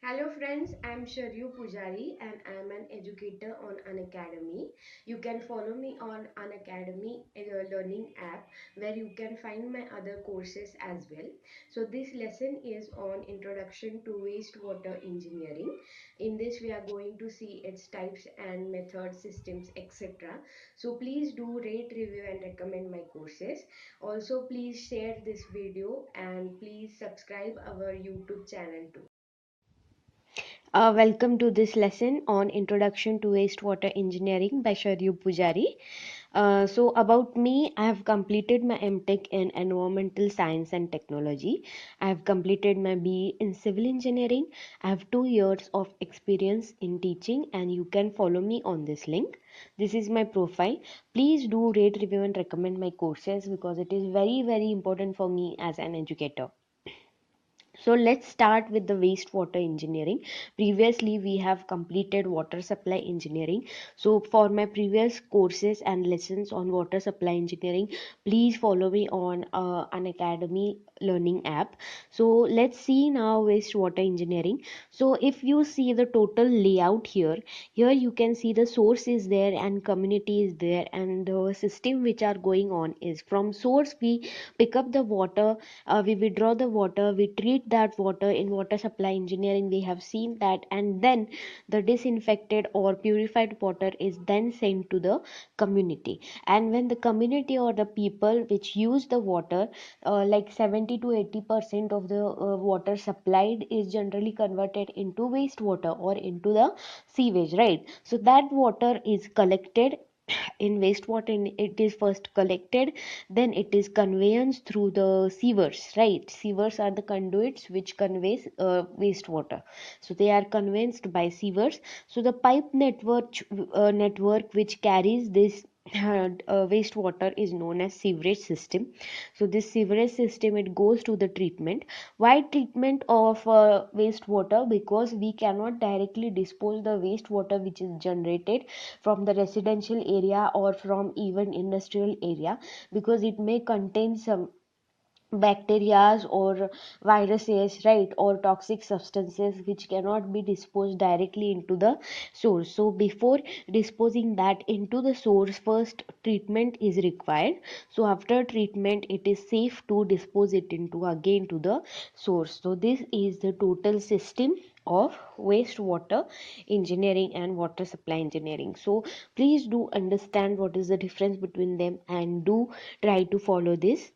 Hello friends, I'm Sharayu and I'm an educator on Unacademy. You can follow me on Unacademy learning app where you can find my other courses as well. So this lesson is on Introduction to Wastewater Engineering. In this we are going to see its types and methods, systems, etc. So please do rate, review and recommend my courses. Also please share this video and please subscribe our YouTube channel too. Welcome to this lesson on Introduction to Wastewater Engineering by Sharayu. So about me, I have completed my MTech in Environmental Science and Technology. I have completed my BE in Civil Engineering. I have 2 years of experience in teaching and you can follow me on this link. This is my profile. Please do rate, review and recommend my courses because it is very important for me as an educator. So let's start with the wastewater engineering. Previously we have completed water supply engineering. So for my previous courses and lessons on water supply engineering, please follow me on an academy learning app. So let's see now wastewater engineering. So if you see the total layout here you can see the source is there and community is there, and the system which are going on is from source we pick up the water, we withdraw the water, we treat that water. In water supply engineering we have seen that, and then the disinfected or purified water is then sent to the community. And when the community or the people which use the water, like 70 to 80% of the water supplied is generally converted into wastewater or into the sewage, right? So that water is collected in wastewater, it is first collected, then it is conveyance through the sewers, right? Sewers are the conduits which conveys wastewater, so they are conveyed by sewers. So the pipe network which carries this wastewater is known as sewerage system. So this sewerage system, it goes to the treatment. Why treatment of wastewater? Because we cannot directly dispose the wastewater which is generated from the residential area or from even industrial area, because it may contain some bacteria or viruses, right, or toxic substances which cannot be disposed directly into the source. So before disposing that into the source, first treatment is required. So after treatment it is safe to dispose it into again to the source. So this is the total system of wastewater engineering and water supply engineering. So please do understand what is the difference between them and do try to follow this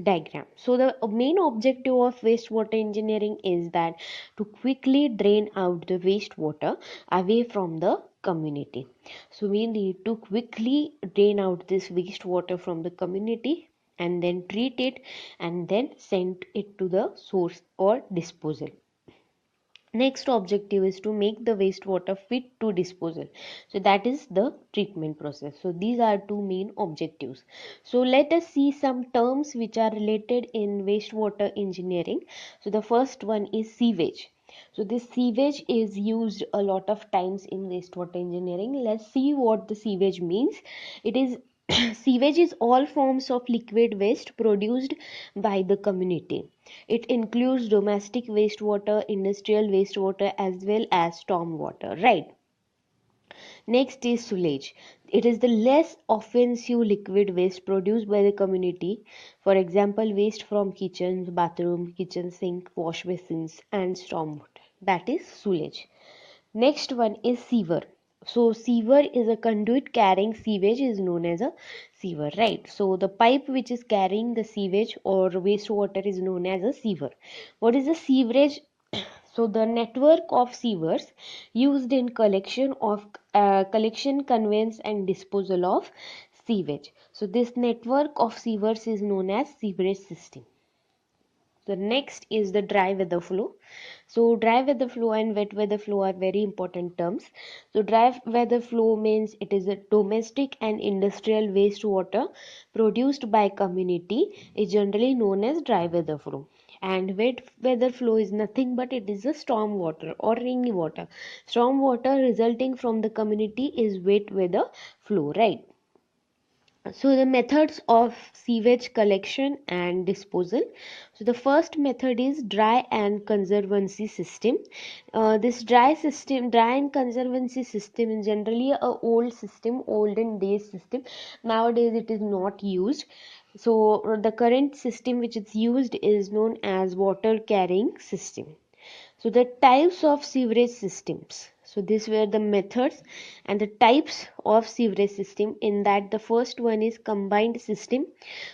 diagram. So the main objective of wastewater engineering is that to quickly drain out the wastewater away from the community. So we need to quickly drain out this wastewater from the community and then treat it and then send it to the source or disposal. Next objective is to make the wastewater fit to disposal. So that is the treatment process. So these are two main objectives. So let us see some terms which are related in wastewater engineering. So the first one is sewage. So this sewage is used a lot of times in wastewater engineering. Let's see what the sewage means. It is sewage is all forms of liquid waste produced by the community. It includes domestic wastewater, industrial wastewater, as well as storm water, right? Next is sewage. It is the less offensive liquid waste produced by the community. For example, waste from kitchens, bathroom, kitchen sink, wash basins, and stormwater. That is sewage. Next one is sewer. So sewer is a conduit carrying sewage is known as a sewer, right? So the pipe which is carrying the sewage or wastewater is known as a sewer. What is a sewerage? So the network of sewers used in collection, conveyance and disposal of sewage. So this network of sewers is known as sewerage system. The next is the dry weather flow. So dry weather flow and wet weather flow are very important terms. So dry weather flow means it is a domestic and industrial wastewater produced by community is generally known as dry weather flow. And wet weather flow is nothing but it is a storm water or rainy water. Storm water resulting from the community is wet weather flow, right? So the methods of sewage collection and disposal. So the first method is dry and conservancy system. This dry and conservancy system is generally a old system, olden days system. Nowadays it is not used. So the current system which is used is known as water carrying system. So the types of sewerage systems. So these were the methods and the types of sewerage system. In that, the first one is combined system.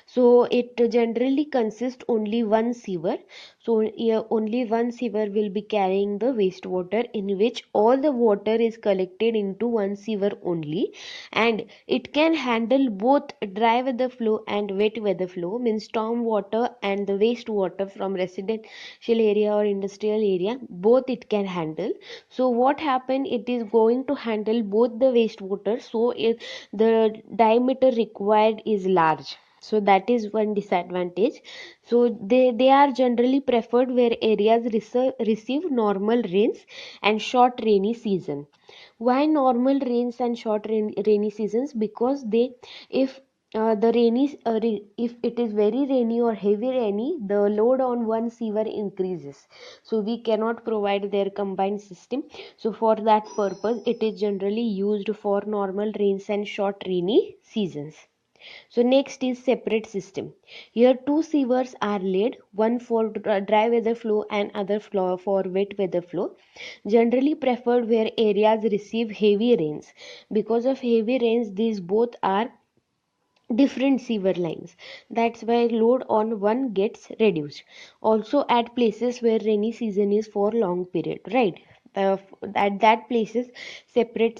So it generally consists only one sewer. So yeah, only one sewer will be carrying the wastewater, in which all the water is collected into one sewer only, and it can handle both dry weather flow and wet weather flow, means storm water and the wastewater from residential area or industrial area, both it can handle. So what happen, it is going to handle both the wastewater, so if the diameter required is large. So that is one disadvantage. So they are generally preferred where areas receive normal rains and short rainy season. Why normal rains and short rainy seasons? Because they, if the if it is very rainy or heavy rainy, the load on one sewer increases, so we cannot provide their combined system. So for that purpose it is generally used for normal rains and short rainy seasons. So next is separate system. Here two sewers are laid, one for dry weather flow and other flow for wet weather flow. Generally preferred where areas receive heavy rains. Because of heavy rains, these both are different sewer lines. That's why load on one gets reduced. Also at places where rainy season is for long period, right? At that places separate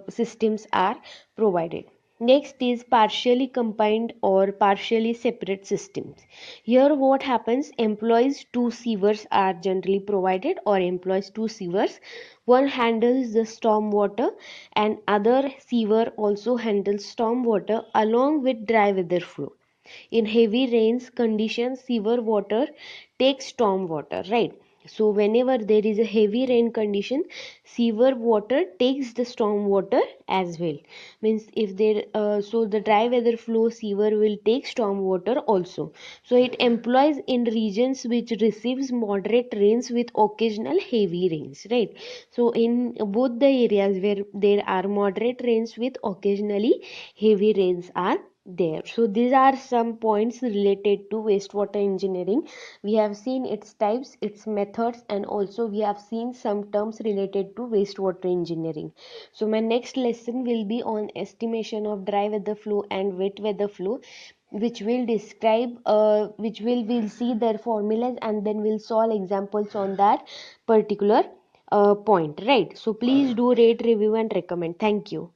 systems are provided. Next is partially combined or partially separate systems. Here what happens, employs two sewers are generally provided, or employs two sewers. One handles the storm water and other sewer also handles storm water along with dry weather flow. In heavy rains conditions, sewer water takes storm water, right? So whenever there is a heavy rain condition, sewer water takes the storm water as well. Means if there so the dry weather flow sewer will take storm water also. So it employs in regions which receives moderate rains with occasional heavy rains, right? So in both the areas where there are moderate rains with occasionally heavy rains are there. So these are some points related to wastewater engineering. We have seen its types, its methods, and also we have seen some terms related to wastewater engineering. So my next lesson will be on estimation of dry weather flow and wet weather flow, which will describe which will see their formulas, and then we'll solve examples on that particular point, right? So please do rate, review and recommend. Thank you.